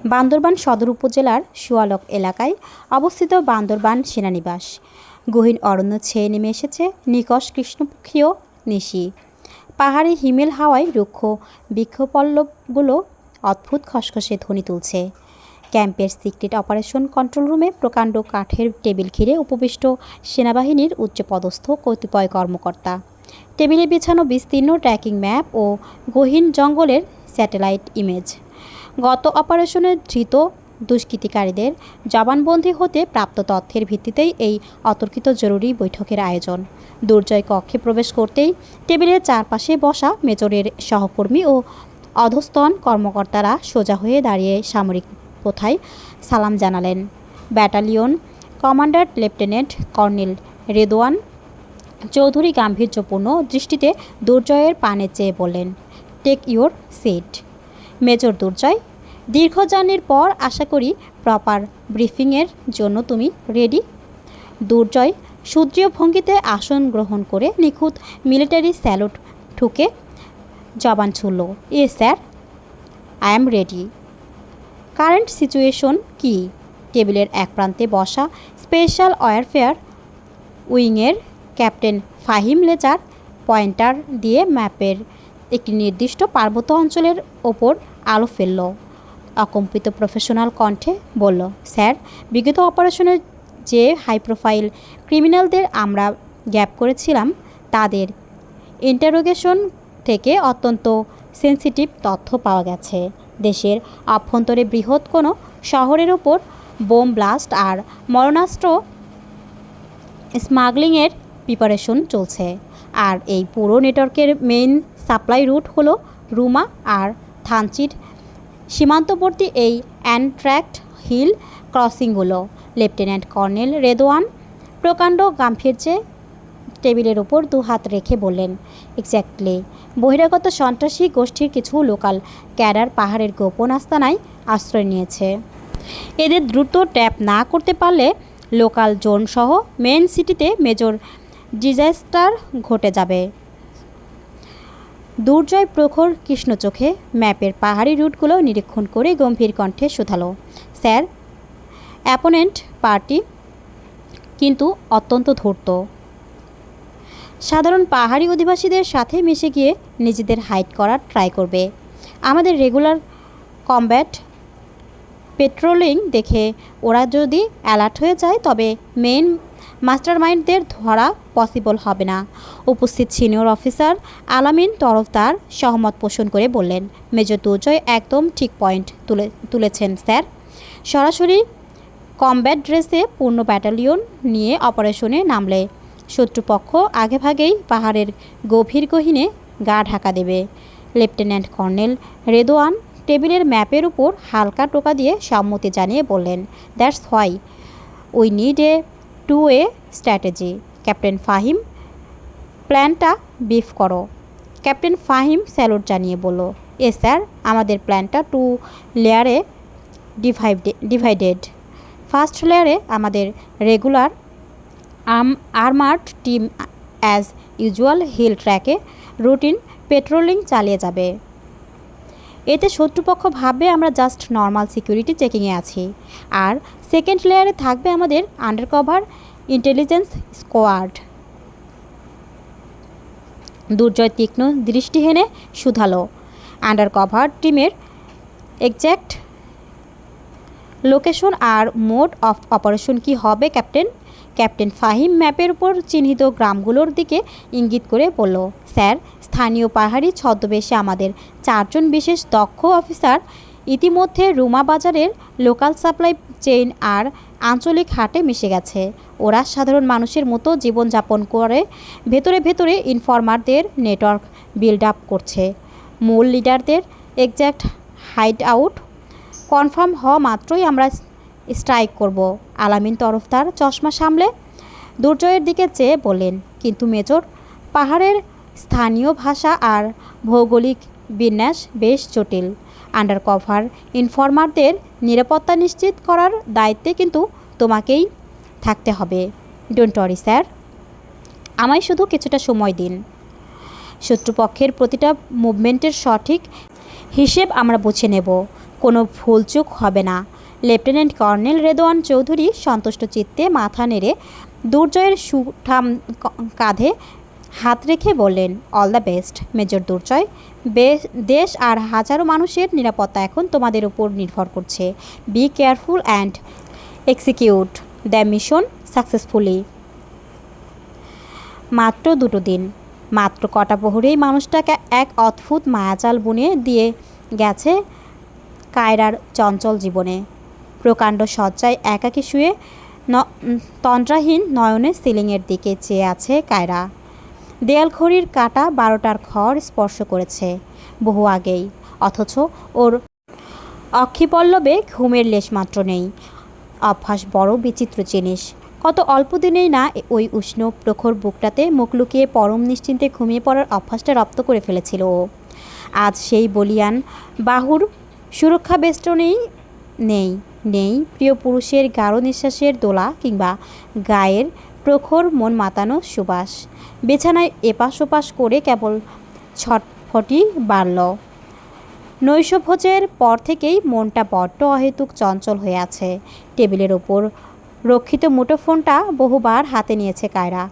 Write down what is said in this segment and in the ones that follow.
বান্দরবান সদর উপজেলার সুয়ালক এলাকায় অবস্থিত বান্দরবান সেনানিবাস। গহীন অরণ্য ছেয়ে নেমে এসেছে নিকষ কৃষ্ণপক্ষীয় নিশি। পাহাড়ি হিমেল হাওয়ায় রুক্ষ বৃক্ষপল্লবগুলো অদ্ভুত খসখসে ধ্বনি তুলছে। ক্যাম্পের সিক্রেট অপারেশন কন্ট্রোল রুমে প্রকাণ্ড কাঠের টেবিল ঘিরে উপবিষ্ট সেনাবাহিনীর উচ্চপদস্থ কতিপয় কর্মকর্তা। টেবিলে বিছানো বিস্তীর্ণ ট্র্যাকিং ম্যাপ ও গহীন জঙ্গলের স্যাটেলাইট ইমেজ। গত অপারেশনে ধৃত দুষ্কৃতিকারীদের জবানবন্দি হতে প্রাপ্ত তথ্যের ভিত্তিতেই এই অতর্কিত জরুরি বৈঠকের আয়োজন। দুর্জয় কক্ষে প্রবেশ করতেই টেবিলের চারপাশে বসা মেজরের সহকর্মী ও অধস্তন কর্মকর্তারা সোজা হয়ে দাঁড়িয়ে সামরিক প্রথায় সালাম জানালেন। Battalion commander lieutenant colonel Redwan Chowdhury গাম্ভীর্যপূর্ণ দৃষ্টিতে দুর্জয়ের পানে চেয়ে বললেন, take your seat. Major Durjoy, দীর্ঘ জার্নির পর আশা করি প্রপার ব্রিফিংয়ের জন্য তুমি রেডি। দুর্জয় সুদৃঢ় ভঙ্গিতে আসন গ্রহণ করে নিখুঁত মিলিটারি স্যালুট ঠুকে জবান ছুড়ল, এ sir, I am ready. Current situation কি? টেবিলের এক প্রান্তে বসা স্পেশাল ওয়ারফেয়ার উইংয়ের ক্যাপ্টেন ফাহিম লেজার পয়েন্টার দিয়ে ম্যাপের একটি নির্দিষ্ট পার্বত্য অঞ্চলের ওপর আলো ফেলল। অকম্পিত প্রফেশনাল কণ্ঠে বলল, স্যার, বিগত অপারেশনে যে হাই প্রোফাইল ক্রিমিনালদের আমরা গ্যাপ করেছিলাম তাদের ইন্টারোগেশন থেকে অত্যন্ত সেন্সিটিভ তথ্য পাওয়া গেছে। দেশের অভ্যন্তরে বৃহৎ কোনো শহরের ওপর বোম ব্লাস্ট আর মরণাস্ত্র স্মাগলিংয়ের প্রিপারেশন চলছে। আর এই পুরো নেটওয়ার্কের মেইন সাপ্লাই রুট হলো রুমা আর থানচির সীমান্তবর্তী এই অ্যানট্র্যাক্ট হিল ক্রসিংগুলো। লেফটেন্যান্ট কর্নেল রেদওয়ান প্রকাণ্ড গাম্ভীর্যে টেবিলের ওপর দুহাত রেখে বললেন, এক্স্যাক্টলি। বহিরাগত সন্ত্রাসী গোষ্ঠীর কিছু লোকাল ক্যাডার পাহাড়ের গোপন আস্তানায় আশ্রয় নিয়েছে। এদের দ্রুত ট্যাপ না করতে পারলে লোকাল জোন সহ মেন সিটিতে মেজর ডিজাস্টার ঘটে যাবে। দুর্জয় প্রখর কৃষ্ণ চোখে ম্যাপের পাহাড়ি রুটগুলো নিরীক্ষণ করে গম্ভীর কণ্ঠে শুধালো, স্যার, অ্যাপোনেন্ট পার্টি কিন্তু অত্যন্ত ধূর্ত। সাধারণ পাহাড়ি অধিবাসীদের সাথে মিশে গিয়ে নিজেদের হাইড করার ট্রাই করবে। আমাদের রেগুলার কমব্যাট পেট্রোলিং দেখে ওরা যদি অ্যালার্ট হয়ে যায় তবে মেইন মাস্টারমাইন্ডদের ধরা পসিবল হবে না। উপস্থিত সিনিয়র অফিসার আলামিন তরফদার সহমত পোষণ করে বললেন, মেজর দুর্জয় একদম ঠিক পয়েন্ট তুলেছেন স্যার। সরাসরি কমব্যাট ড্রেসে পূর্ণ ব্যাটালিয়ন নিয়ে অপারেশনে নামলে শত্রুপক্ষ আগেভাগেই পাহাড়ের গভীর গহীনে গা ঢাকা দেবে। লেফটেন্যান্ট কর্নেল রেদওয়ান টেবিলের ম্যাপের উপর হালকা টোকা দিয়ে সম্মতি জানিয়ে বললেন, that's why we need a 2-way strategy. Captain Fahim, প্ল্যানটা বিফ করো। ক্যাপ্টেন ফাহিম স্যালুট জানিয়ে বলল, এ স্যার, আমাদের প্ল্যানটা 2 লেয়ারে ডিভাইডেড। ফার্স্ট লেয়ারে আমাদের regular armoured team as usual hill ট্র্যাকে রুটিন পেট্রোলিং চালিয়ে যাবে। এতে শত্রুপক্ষ ভাববে আমরা জাস্ট নর্মাল সিকিউরিটি চেকিংয়ে আছি। আর সেকেন্ড লেয়ারে থাকবে আমাদের আন্ডারকভার ইন্টেলিজেন্স স্কোয়াড। দুর্জয় তীক্ষ্ণ দৃষ্টি হেনে শুধালো, আন্ডারকভার টিমের এক্স্যাক্ট লোকেশন আর মোড অফ অপারেশন কি হবে ক্যাপ্টেন? ক্যাপ্টেন ফাহিম ম্যাপের উপর চিহ্নিত গ্রামগুলোর দিকে ইঙ্গিত করে বলল, স্যার, স্থানীয় পাহাড়ি ছদ্মবেশে আমাদের 4 জন বিশেষ দক্ষ অফিসার ইতিমধ্যে রুমা বাজারের লোকাল সাপ্লাই চেইন আর আঞ্চলিক হাটে মিশে গেছে। ওরা সাধারণ মানুষের মতো জীবনযাপন করে ভেতরে ভেতরে ইনফরমারদের নেটওয়ার্ক বিল্ড আপ করছে। মূল লিডারদের এক্স্যাক্ট হাইড আউট কনফার্ম হওয়া মাত্রই আমরা স্ট্রাইক করব। আলামিন তরফদার চশমা সামলে দুর্জয়ের দিকে চেয়ে বললেন, কিন্তু মেজর, পাহাড়ের স্থানীয় ভাষা আর ভৌগোলিক বিন্যাস বেশ জটিল। আন্ডারকভার ইনফরমারদের নিরাপত্তা নিশ্চিত করার দায়িত্বে কিন্তু তোমাকেই থাকতে হবে। ডোন্ট ওয়ারি স্যার, আমায় শুধু কিছুটা সময় দিন। শত্রুপক্ষের প্রতিটা মুভমেন্টের সঠিক হিসেব আমরা বুঝে নেব। কোনো ভুলচুক হবে না। লেফটেন্যান্ট কর্নেল রেদওয়ান চৌধুরী সন্তুষ্ট চিত্তে মাথা নেড়ে দুর্জয়ের সুঠাম কাঁধে হাত রেখে বললেন, অল দ্য বেস্ট মেজর দুর্জয়। দেশ আর হাজারো মানুষের নিরাপত্তা এখন তোমাদের উপর নির্ভর করছে। Be careful and execute the mission successfully. মাত্র 2 দিন, মাত্র কটা প্রহরেই মানুষটাকে এক অদ্ভুত মায়াজাল বুনে দিয়ে গেছে কায়রার চঞ্চল জীবনে। প্রকাণ্ড শয্যায় একাকী শুয়ে তন্দ্রাহীন নয়নে সিলিংয়ের দিকে চেয়ে আছে কায়রা। দেয়াল ঘড়ির কাঁটা 12টার ঘর স্পর্শ করেছে বহু আগেই, অথচ ওর অক্ষিপল্লবে ঘুমের লেশমাত্র নেই। অভ্যাস বড় বিচিত্র জিনিস। কত অল্প দিনেই না ওই উষ্ণ প্রখর বুকটাতে মুখ লুকিয়ে পরম নিশ্চিন্তে ঘুমিয়ে পড়ার অভ্যাসটা রপ্ত করে ফেলেছিল ও। আজ সেই বলিয়ান বাহুর সুরক্ষা বেষ্টনেই নেই নেই প্রিয় পুরুষের গাঢ় নিঃশ্বাসের দোলা কিংবা গায়ের প্রখর মন মাতানো সুবাস। বিছানায় এপাশ ওপাশ করে কেবল ছটফটি বাড়ল। নৈশভোজের পর থেকেই মনটা বড্ড অহেতুক চঞ্চল হয়ে আছে। টেবিলের ওপর রক্ষিত মুঠোফোনটা বহুবার হাতে নিয়েছে কায়রা।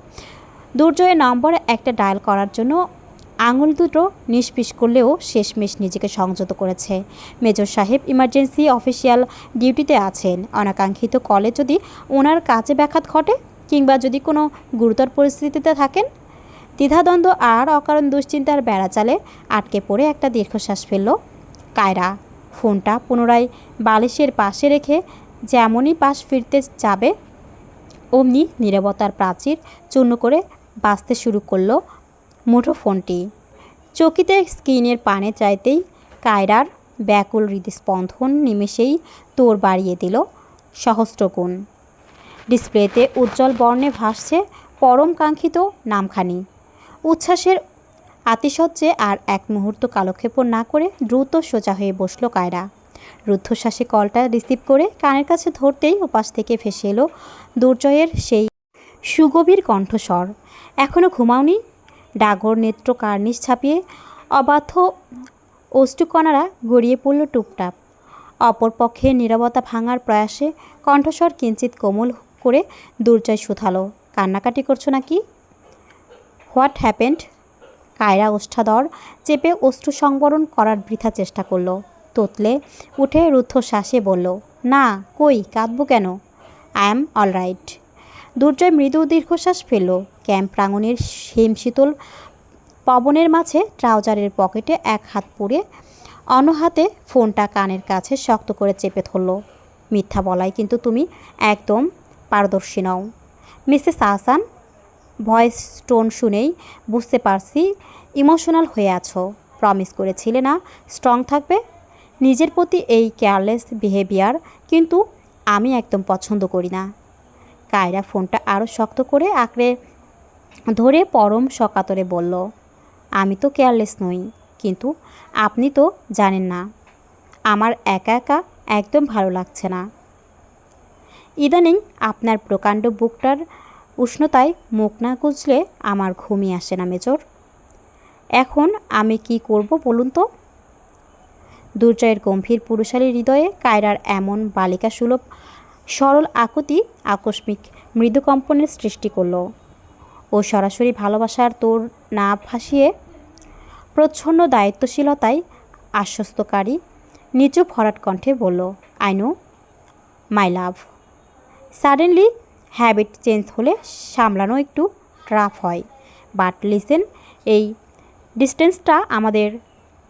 দুর্জয়ের নম্বরে একটা ডায়াল করার জন্য আঙুল দুটো নিষ্পিস করলেও শেষমেশ নিজেকে সংযত করেছে। মেজর সাহেব ইমার্জেন্সি অফিসিয়াল ডিউটিতে আছেন। অনাকাঙ্ক্ষিত কলে যদি ওনার কাজে ব্যাঘাত ঘটে কিংবা যদি কোনো গুরুতর পরিস্থিতিতে থাকেন। দ্বিধাদ্বন্দ্ব আর অকারণ দুশ্চিন্তার বেড়াচালে আটকে পড়ে একটা দীর্ঘশ্বাস ফেলল কায়রা। ফোনটা পুনরায় বালিশের পাশে রেখে যেমনই পাশ ফিরতে যাবে অমনি নীরবতার প্রাচীর চূর্ণ করে বাজতে শুরু করলো মুঠোফোনটি। চকিতে স্ক্রিনের পানে চাইতেই কায়রার ব্যাকুল হৃদস্পন্দন নিমেষেই তোর বাড়িয়ে দিল সহস্রগুণ। ডিসপ্লেতে উজ্জ্বল বর্ণে ভাসছে পরম কাঙ্ক্ষিত নামখানি। উচ্ছ্বাসের আতিশয্যে আর এক মুহূর্ত কালক্ষেপণ না করে দ্রুত সোজা হয়ে বসল কায়রা। রুদ্ধশ্বাসে কলটা রিসিভ করে কানের কাছে ধরতেই ওপাশ থেকে ভেসে এলো দুর্জয়ের সেই সুগভীর কণ্ঠস্বর। এখনও ঘুমাওনি? ডাগর নেত্র কার্নিশ ছাপিয়ে অবাধ্য অশ্রুকণারা গড়িয়ে পড়ল টুপটাপ। অপরপক্ষে নীরবতা ভাঙার প্রয়াসে কণ্ঠস্বর কিঞ্চিত কোমল করে দুর্জয় শুধালো, কান্নাকাটি করছো নাকি? What happened? কায়রা ওষ্ঠাধর চেপে অশ্রু সংবরণ করার বৃথা চেষ্টা করল। তোতলে উঠে রুদ্ধশ্বাসে বলল, না, কই কাঁদবো কেন? I am alright. দুর্জয় মৃদু দীর্ঘশ্বাস ফেলল। ক্যাম্প প্রাঙ্গণের হিমশীতল পবনের মাঝে ট্রাউজারের পকেটে এক হাত পুড়ে অন্য হাতে ফোনটা কানের কাছে শক্ত করে চেপে ধরল। মিথ্যা বলাই কিন্তু তুমি একদম পারদর্শী নও মিসেস আহসান। ভয়েস টোন শুনেই বুঝতে পারছি ইমোশনাল হয়ে আছো। প্রমিস করেছিলে না স্ট্রং থাকবে? নিজের প্রতি এই কেয়ারলেস বিহেভিয়ার কিন্তু আমি একদম পছন্দ করি না। কায়রা ফোনটা আরও শক্ত করে আঁকড়ে ধরে পরম সকাতরে বলল, আমি তো কেয়ারলেস নই, কিন্তু আপনি তো জানেন না আমার একা একা একদম ভালো লাগছে না। ইদানিং আপনার প্রকাণ্ড বুকটার উষ্ণতায় মুখ না গুজলে আমার ঘুমই আসে না মেজর। এখন আমি কি করব বলুন তো? দুর্জয়ের গম্ভীর পুরুষালী হৃদয়ে কায়রার এমন বালিকা সুলভ সরল আকুতি আকস্মিক মৃদুকম্পনের সৃষ্টি করল। ও সরাসরি ভালোবাসার তোর না ভাসিয়ে প্রচ্ছন্ন দায়িত্বশীলতায় আশ্বস্তকারী নিচু ভরাট কণ্ঠে বলল, I know my love. Suddenly habit change হলে সামলানো একটু টাফ হয়, বাট লিসেন, এই ডিস্টেন্সটা আমাদের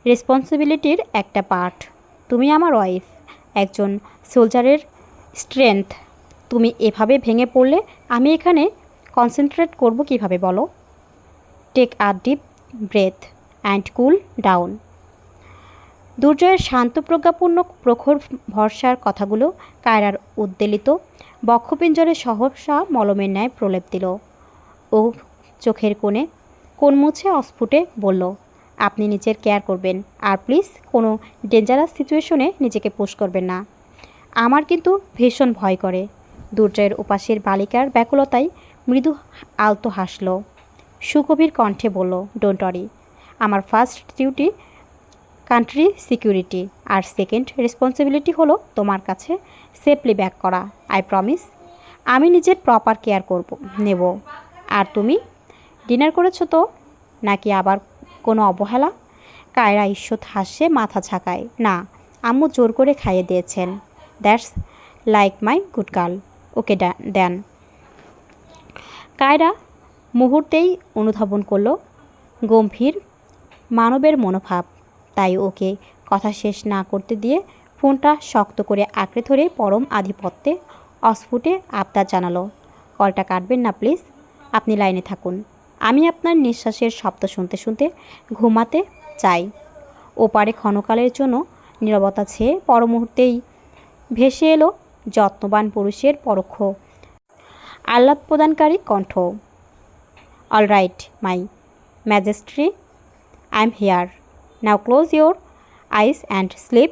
রেসপন্সিবিলিটির একটা পার্ট। তুমি আমার ওয়াইফ, একজন সোলজারের স্ট্রেংথ। তুমি এভাবে ভেঙে পড়লে আমি এখানে কনসেন্ট্রেট করব কিভাবে বলো? Take a deep breath and cool down. দুর্জয়ের শান্ত প্রজ্ঞাপূর্ণ প্রখর ভরসার কথাগুলো কায়রার উদ্বেলিত বক্ষপিঞ্জরে সহসা মলমের ন্যায় প্রলেপ দিল। ও চোখের কোণ মুছে অস্ফুটে বলল, আপনি নিজের কেয়ার করবেন, আর প্লিজ কোনো ডেঞ্জারাস সিচুয়েশনে নিজেকে পুশ করবেন না। আমার কিন্তু ভীষণ ভয় করে। দুর্জয়ের উপাসের বালিকার ব্যাকুলতায় মৃদু আলতো হাসল। সুগভীর কণ্ঠে বলল, ডোন্ট ওয়ারি, আমার ফার্স্ট ডিউটি কান্ট্রি সিকিউরিটি, আর সেকেন্ড রেসপন্সিবিলিটি হলো তোমার কাছে সেফলি ব্যাক করা। আই প্রমিস আমি নিজের প্রপার কেয়ার নেব। আর তুমি ডিনার করেছো তো, নাকি আবার কোনো অবহেলা? কায়রা ঈষৎ হাসে, মাথা ঝাঁকায়। না, আম্মু জোর করে খাইয়ে দিয়েছেন। That's like my good girl. Okay then. Kaira মুহূর্তেই অনুধাবন করল গম্ভীর মানবের মনোভাব, তাই ওকে কথা শেষ না করতে দিয়ে ফোনটা শক্ত করে আঁকড়ে ধরে পরম আধিপত্যে অস্ফুটে আবদার জানালো, কলটা কাটবেন না প্লিজ, আপনি লাইনে থাকুন। আমি আপনার নিঃশ্বাসের শব্দ শুনতে শুনতে ঘুমাতে চাই। ওপারে ক্ষণকালের জন্য নীরবতা ছেয়ে পর মুহূর্তেই ভেসে এলো যত্নবান পুরুষের পরোক্ষ আহ্লাদ প্রদানকারী কণ্ঠ। Alright my majesty, I am here. Now close your eyes and sleep.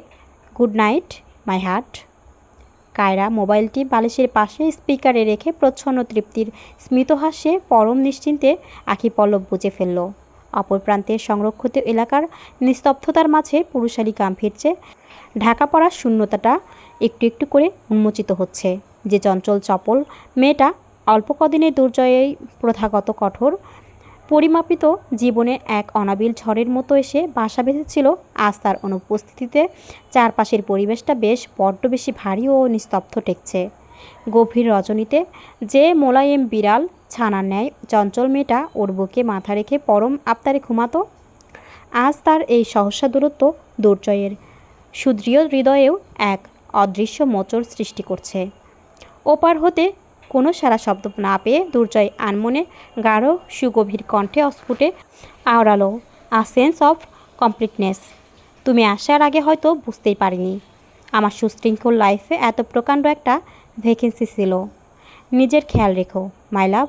Good night my heart. Kaira মোবাইলটি বালিশের পাশে স্পিকারে রেখে প্রচ্ছন্ন তৃপ্তির স্মিতহাস্যে পরম নিশ্চিন্তে আখি পল্লব বুঝে ফেলল। অপর প্রান্তের সংরক্ষিত এলাকার নিস্তব্ধতার মাঝে পুরুষালী গাম্ভীর্যে ঢাকা পড়া শূন্যতাটা একটু একটু করে উন্মোচিত হচ্ছে। যে চঞ্চল চপল মেয়েটা অল্প কদিনের দুর্জয়েই প্রথাগত কঠোর পরিমাপিত জীবনে এক অনাবিল ঝড়ের মতো এসে বাসা বেঁধেছিল, আজ তার অনুপস্থিতিতে চারপাশের পরিবেশটা বেশ বড্ড বেশি ভারী ও নিস্তব্ধ ঠেকছে। গভীর রজনীতে যে মোলায়েম বিড়াল ছানার ন্যায় চঞ্চল মেয়েটা ওর বুকে মাথা রেখে পরম আবতারে ঘুমাতো, আজ তার এই সহসা দূরত্ব দুর্জয়ের সুদৃঢ় হৃদয়েও এক অদৃশ্য মোচড় সৃষ্টি করছে। ওপার হতে কোনো সারা শব্দ না পেয়ে দুর্জয় আনমনে গাঢ় সুগভীর কণ্ঠে অস্ফুটে আওড়ালো, আ সেন্স অফ কমপ্লিটনেস। তুমি আসার আগে হয়তো বুঝতেই পারিনি আমার সুশৃঙ্খল লাইফে এত প্রকাণ্ড একটা ভ্যাকেন্সি ছিল। নিজের খেয়াল রেখো my love,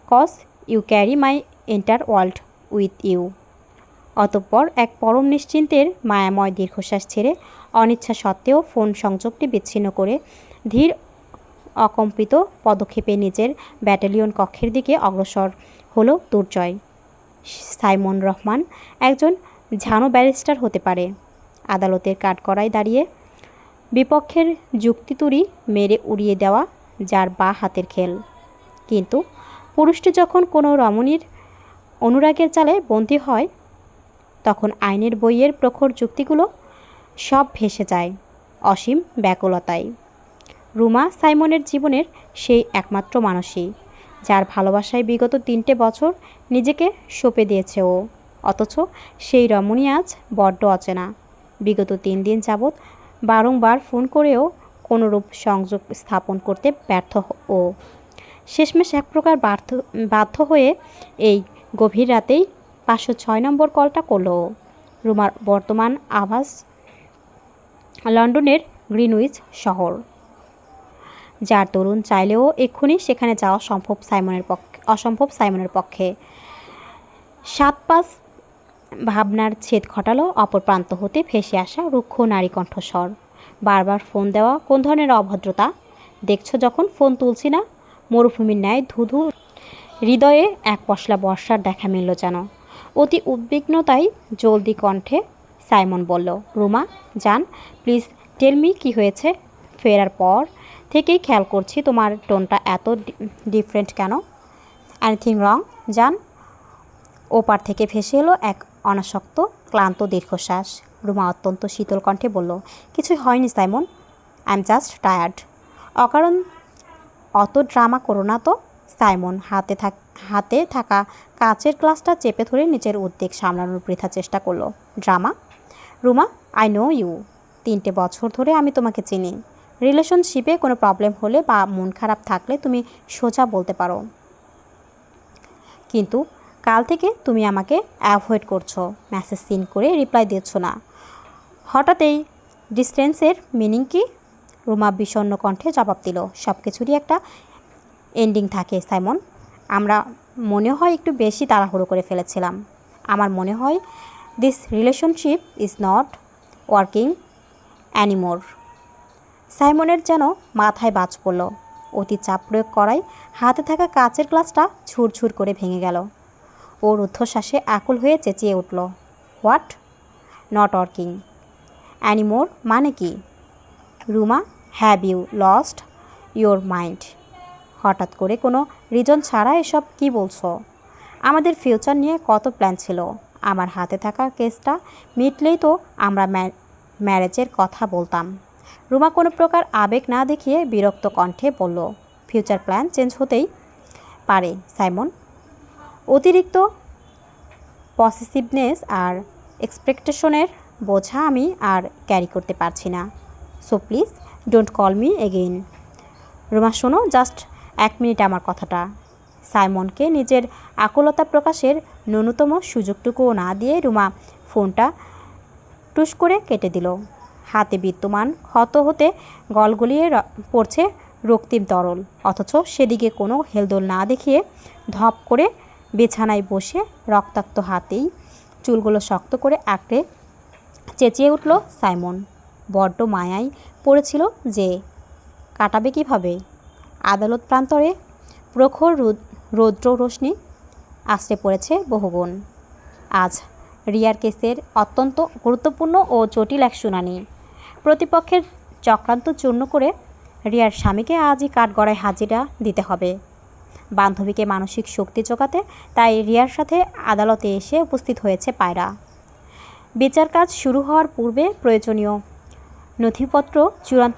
cause you carry my entire world with you. অতঃপর এক পরম নিশ্চিন্তের মায়াময় দীর্ঘশ্বাস ছেড়ে অনিচ্ছা সত্ত্বেও ফোন সংযোগটি বিচ্ছিন্ন করে ধীর অকম্পিত পদক্ষেপে নিজের ব্যাটালিয়ন কক্ষের দিকে অগ্রসর হলো দুর্জয়। সাইমন রহমান একজন ঝানু ব্যারিস্টার হতে পারে, আদালতের কাঠগড়ায় দাঁড়িয়ে বিপক্ষের যুক্তিতুরি মেরে উড়িয়ে দেওয়া যার বা হাতের খেল, কিন্তু পুরুষটি যখন কোনো রমণীর অনুরাগের জালে বন্দী হয়, তখন আইনের বইয়ের প্রখর যুক্তিগুলো সব ভেসে যায় অসীম ব্যাকুলতায়। রুমা সাইমনের জীবনের সেই একমাত্র মানুষই, যার ভালোবাসায় বিগত 3টে বছর নিজেকে সঁপে দিয়েছে ও, অথচ সেই রমণী আজ বড্ড অচেনা। বিগত 3 দিন যাবৎ বারংবার ফোন করেও কোনোরূপ সংযোগ স্থাপন করতে ব্যর্থ ও শেষমেশ এক প্রকার বাধ্য হয়ে এই গভীর রাতেই 506 নম্বর কলটা করল। রুমার বর্তমান আবাস লন্ডনের গ্রিনউইচ শহর, যার তরুণ চাইলেও এক্ষুনি সেখানে যাওয়া অসম্ভব সাইমনের পক্ষে। 7-5 ভাবনার ছেদ ঘটালো অপর প্রান্ত হতে ভেসে আসা রুক্ষ নারী কণ্ঠস্বর। বারবার ফোন দেওয়া কোন ধরনের অভদ্রতা? দেখছো যখন ফোন তুলছি না, মরুভূমির ন্যায় ধুধু হৃদয়ে এক পশলা বর্ষার দেখা মিলল যেন। অতি উদ্বিগ্নতায় জলদি কণ্ঠে সাইমন বলল, রুমা জান, প্লিজ টেল মি কী হয়েছে। ফেরার পর থেকেই খেয়াল করছি তোমার টোনটা এত ডিফারেন্ট কেন? এনিথিং রং জান? ওপার থেকে ভেসে এলো এক অনাসক্ত ক্লান্ত দীর্ঘশ্বাস। রুমা অত্যন্ত শীতল কণ্ঠে বলল, কিছুই হয়নি Simon, I am just tired. অকারণ অত ড্রামা করো না তো। সাইমন হাতে থাকা কাচের গ্লাসটা চেপে ধরে নিজের উদ্বেগ সামলানোর বৃথা চেষ্টা করলো। Drama? Ruma, I know you. 3টে বছর ধরে আমি তোমাকে চিনি। রিলেশনশিপে কোনো প্রবলেম হলে বা মন খারাপ থাকলে তুমি সোজা বলতে পারো, কিন্তু কাল থেকে তুমি আমাকে অ্যাভয়েড করছো, মেসেজ সিন করে রিপ্লাই দিচ্ছ না। হঠাৎ এই ডিস্টেন্সের মিনিং কি? রুমা বিষণ্ণ কণ্ঠে জবাব দিল, সব কিছুরই একটা এন্ডিং থাকে সাইমন। আমরা মনে হয় একটু বেশি তাড়াহুড়ো করে ফেলেছিলাম। আমার মনে হয় this relationship is not working anymore. সাইমনের যেন মাথায় বাজ পড়ল। অতি চাপ প্রয়োগ করায় হাতে থাকা কাচের গ্লাসটা ঝুরঝুর করে ভেঙে গেল। ও রুদ্ধশ্বাসে আকুল হয়ে চেঁচিয়ে উঠল, হোয়াট? নট ওয়ার্কিং অ্যানিমোর মানে কি? Ruma, have you lost your mind? হঠাৎ করে কোনো রিজন ছাড়া এসব কি বলছো? আমাদের ফিউচার নিয়ে কত প্ল্যান ছিল। আমার হাতে থাকা কেসটা মিটলেই তো আমরা ম্যারেজের কথা বলতাম। রুমা কোনো প্রকার আবেগ না দেখিয়ে বিরক্ত কণ্ঠে বলল, ফিউচার প্ল্যান চেঞ্জ হতেই পারে সাইমন। অতিরিক্ত পসেসিভনেস আর এক্সপেকটেশনের বোঝা আমি আর ক্যারি করতে পারছি না। So please don't call me again. Ruma শোনো, জাস্ট 1 মিনিট আমার কথাটা। সাইমনকে নিজের আকুলতা প্রকাশের ন্যূনতম সুযোগটুকুও না দিয়ে রুমা ফোনটা টুস করে কেটে দিল। হাতে বিদ্যমান ক্ষত হতে গলগলিয়ে পড়ছে রক্তিম তরল, অথচ সেদিকে কোনো হেলদোল না দেখিয়ে ধপ করে বিছানায় বসে রক্তাক্ত হাতেই চুলগুলো শক্ত করে আঁকড়ে চেঁচিয়ে উঠল সাইমন। বড্ড মায়ায় পড়েছিল যে, কাটাবে কীভাবে? আদালত প্রান্তরে প্রখর রৌদ্র রশ্মি আশ্রে পড়েছে বহুগুণ। আজ রিয়ার কেসের অত্যন্ত গুরুত্বপূর্ণ ও জটিল এক শুনানি। প্রতিপক্ষের চক্রান্ত চূর্ণ করে রিয়ার স্বামীকে আজই কাঠগড়ায় হাজিরা দিতে হবে। বান্ধবীকে মানসিক শক্তি জোগাতে তাই রিয়ার সাথে আদালতে এসে উপস্থিত হয়েছে পায়রা। বিচার কাজ শুরু হওয়ার পূর্বে প্রয়োজনীয় নথিপত্র চূড়ান্ত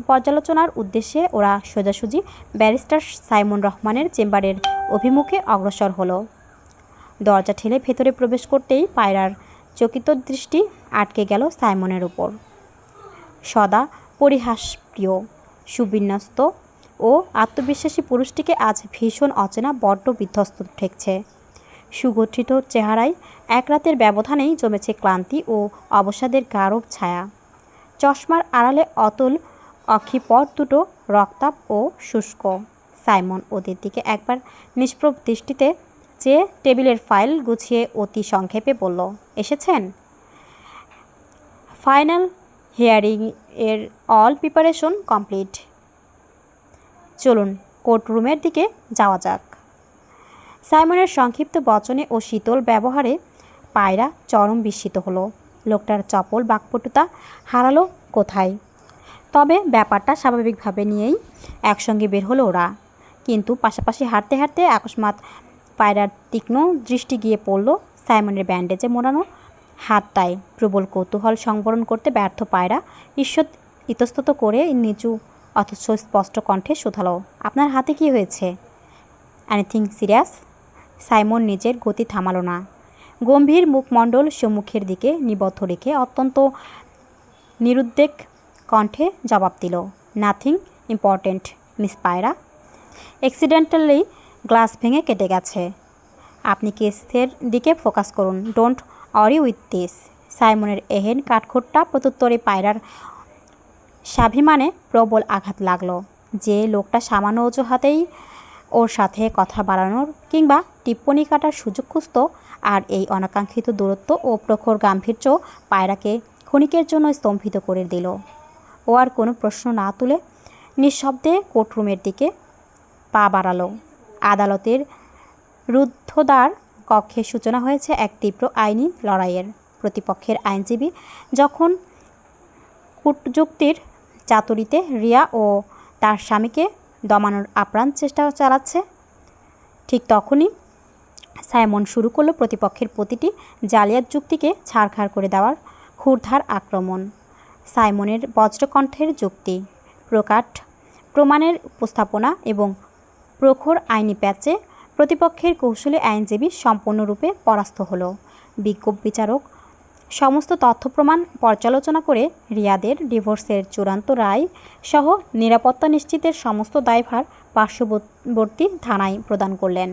পর্যালোচনার উদ্দেশ্যে ওরা সোজাসুজি ব্যারিস্টার সাইমন রহমানের চেম্বারের অভিমুখে অগ্রসর হলো। দরজা ঠেলে ভেতরে প্রবেশ করতেই পায়রার চকিত দৃষ্টি আটকে গেল সাইমনের উপর। সদা পরিহাসপ্রিয়, সুবিন্যস্ত ও আত্মবিশ্বাসী পুরুষটিকে আজ ভীষণ অচেনা, বড্ড বিধ্বস্ত ঠেকছে। সুগঠিত চেহারায় এক রাতের ব্যবধানেই জমেছে ক্লান্তি ও অবসাদের গাঢ় ছায়া। চশমার আড়ালে অতল অক্ষিপট দুটো রক্তাভ ও শুষ্ক। সাইমন ওদের দিকে একবার নিষ্প্রভ দৃষ্টিতে চেয়ে টেবিলের ফাইল গুছিয়ে অতি সংক্ষেপে বলল, এসেছেন? ফাইনাল হিয়ারিং এর অল প্রিপারেশন কমপ্লিট। চলুন কোর্টরুমের দিকে যাওয়া যাক। সাইমনের সংক্ষিপ্ত বচনে ও শীতল ব্যবহারে পায়রা চরম বিস্মিত হলো। লোকটার চপল বাকপটুতা হারালো কোথায়? তবে ব্যাপারটা স্বাভাবিকভাবে নিয়েই একসঙ্গে বের হলো ওরা। কিন্তু পাশাপাশি হাঁটতে হাঁটতে আকস্মাৎ পায়রার তীক্ষ্ণ দৃষ্টি গিয়ে পড়ল সাইমনের ব্যান্ডেজে মোড়ানো হাতটায়। প্রবল কৌতূহল সংবরণ করতে ব্যর্থ পায়রা ঈষৎ ইতস্তত করে নিচু অথচ স্পষ্ট কণ্ঠে শুধালো, আপনার হাতে কি হয়েছে? Anything serious? সাইমন নিজের গতি থামালো না। গম্ভীর মুখমণ্ডল সম্মুখের দিকে নিবদ্ধ রেখে অত্যন্ত নিরুদ্বেগ কণ্ঠে জবাব দিল, নাথিং ইম্পর্টেন্ট মিস পায়রা। অ্যাক্সিডেন্টালি গ্লাস ভেঙে কেটে গেছে। আপনি কেসের দিকে ফোকাস করুন, ডোন্ট অরি উইথ দিস। সাইমনের এহেন কাঠখোট্টা প্রত্যুত্তরে পায়রার স্বাভিমানে প্রবল আঘাত লাগলো। যে লোকটা সামান্য অজুহাতেই ওর সাথে কথা বাড়ানোর কিংবা টিপ্পনি কাটার সুযোগ খুঁজত, আর এই অনাকাঙ্ক্ষিত দূরত্ব ও প্রখর গাম্ভীর্য পায়রাকে ক্ষণিকের জন্য স্তম্ভিত করে দিল। ও আর কোনো প্রশ্ন না তুলে নিঃশব্দে কোর্টরুমের দিকে পা বাড়ালো। আদালতের রুদ্ধদ্বার কক্ষে সূচনা হয়েছে এক তীব্র আইনি লড়াইয়ের। প্রতিপক্ষের আইনজীবী যখন কূটযুক্তির চাতুরিতে রিয়া ও তার স্বামীকে দমানোর আপ্রাণ চেষ্টা চালাচ্ছে, ঠিক তখনই সাইমন শুরু করলো প্রতিপক্ষের প্রতিটি জালিয়াত যুক্তিকে ছাড়খাড় করে দেওয়ার ক্ষুরধার আক্রমণ। সাইমনের বজ্রকণ্ঠের যুক্তি, প্রকাট প্রমাণের উপস্থাপনা এবং প্রখর আইনি প্যাচে প্রতিপক্ষের কৌশলী আইনজীবী সম্পূর্ণরূপে পরাস্ত হলো। বিজ্ঞ বিচারক সমস্ত তথ্য প্রমাণ পর্যালোচনা করে রিয়াদের ডিভোর্সের চূড়ান্ত রায় সহ নিরাপত্তা নিশ্চিতের সমস্ত দায়ভার পার্শ্ববর্তী থানায় প্রদান করলেন।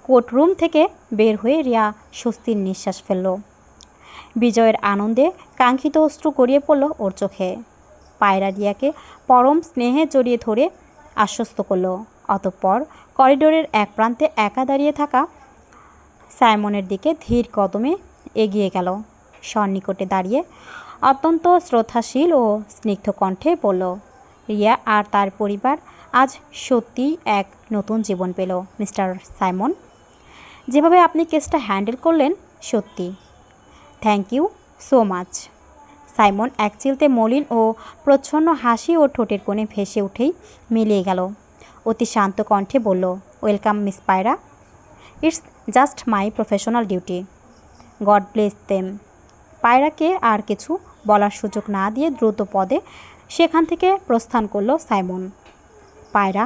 কোর্টরুম থেকে বের হয়ে রিয়া স্বস্তির নিঃশ্বাস ফেলল। বিজয়ের আনন্দে কাঙ্ক্ষিত অশ্রু গড়িয়ে পড়ল ওর চোখে। পায়রা রিয়াকে পরম স্নেহে জড়িয়ে ধরে আশ্বস্ত করল। অতঃপর করিডোরের এক প্রান্তে একা দাঁড়িয়ে থাকা সাইমনের দিকে ধীর কদমে এগিয়ে গেল। সন্নিকটে দাঁড়িয়ে অত্যন্ত শ্রদ্ধাশীল ও স্নিগ্ধ কণ্ঠে বলল, রিয়া আর তার পরিবার আজ সত্যিই এক নতুন জীবন পেল মিস্টার সাইমন। যেভাবে আপনি কেসটা হ্যান্ডেল করলেন, সত্যি thank you so much. Simon এক চিলতে মলিন ও প্রচ্ছন্ন হাসি ও ঠোঁটের কোণে ভেসে উঠেই মিলিয়ে গেল। অতি শান্ত কণ্ঠে বলল, welcome Miss Payra. It's just my professional duty. God bless them. পায়রাকে আর কিছু বলার সুযোগ না দিয়ে দ্রুত পদে সেখান থেকে প্রস্থান করল সাইমন। পায়রা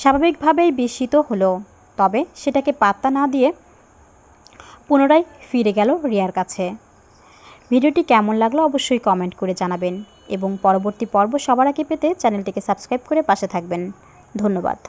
স্বাভাবিকভাবেই বিস্মিত হলো, তবে সেটাকে পাত্তা না দিয়ে পুনরায় ফিরে গেল রিয়ার কাছে। ভিডিওটি কেমন লাগলো অবশ্যই কমেন্ট করে জানাবেন এবং পরবর্তী পর্ব সবার আগে পেতে চ্যানেলটিকে সাবস্ক্রাইব করে পাশে থাকবেন। ধন্যবাদ।